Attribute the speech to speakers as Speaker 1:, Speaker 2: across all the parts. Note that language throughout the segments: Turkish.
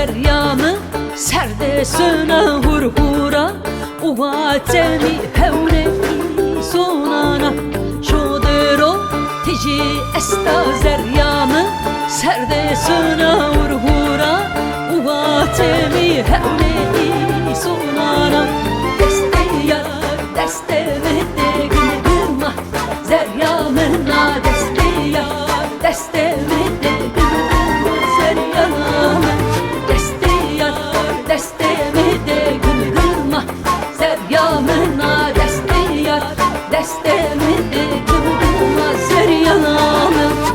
Speaker 1: زریامı serde söne hurhura uvatemi hevne sonana şodero tiji esta zeryamı serde söne hurhura uvatemi hevne sonana deste yar deste mehde gülma zeryamına deste yar deste mehde gülma zeryamı destemi gülma zeryamına deste yar destemi gülma zeryamına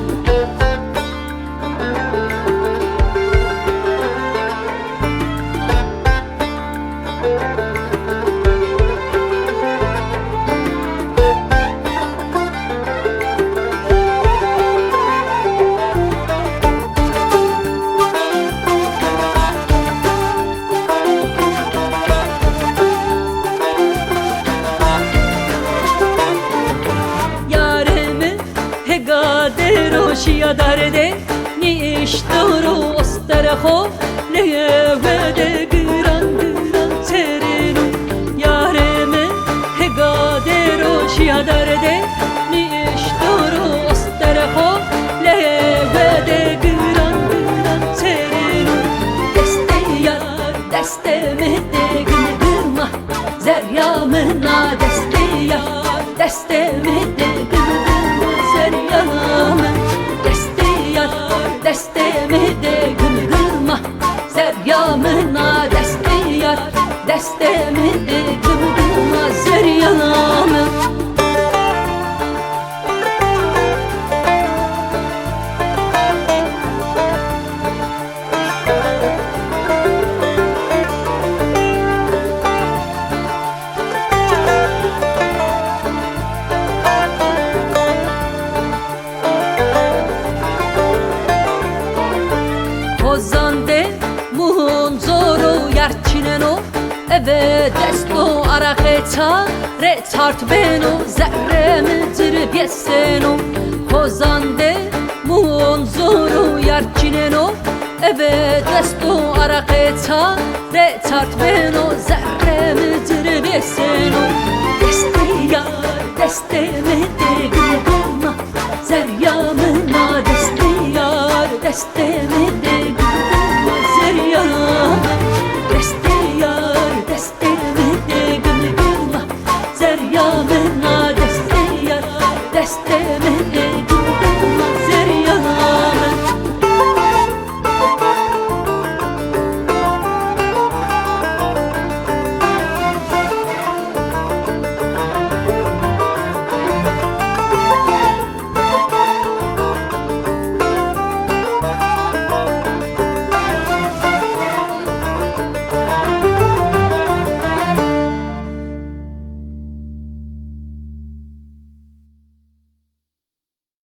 Speaker 1: Roşiya darde ni iştoro ostareho leyevede güran güran serenu yareme hegade roşiya darde ni iştoro ostareho leyevede güran güran serenu deste yar deste mehde gülma zeryamına deste yar deste mehde gülma zeryamına destemi de gülma zeryamına deste yar destemi de gülma zeryamına Ozande muhun zoru yarçineno eve desto araketa retart beno zerremdir bieseno Ozande muhun zoru yarçineno eve desto araketa retart beno zerremdir bieseno deste yar destemi de gülma zeryamına deste yar destemi de deste yar destemi de gülma zeryamına deste yar destemi de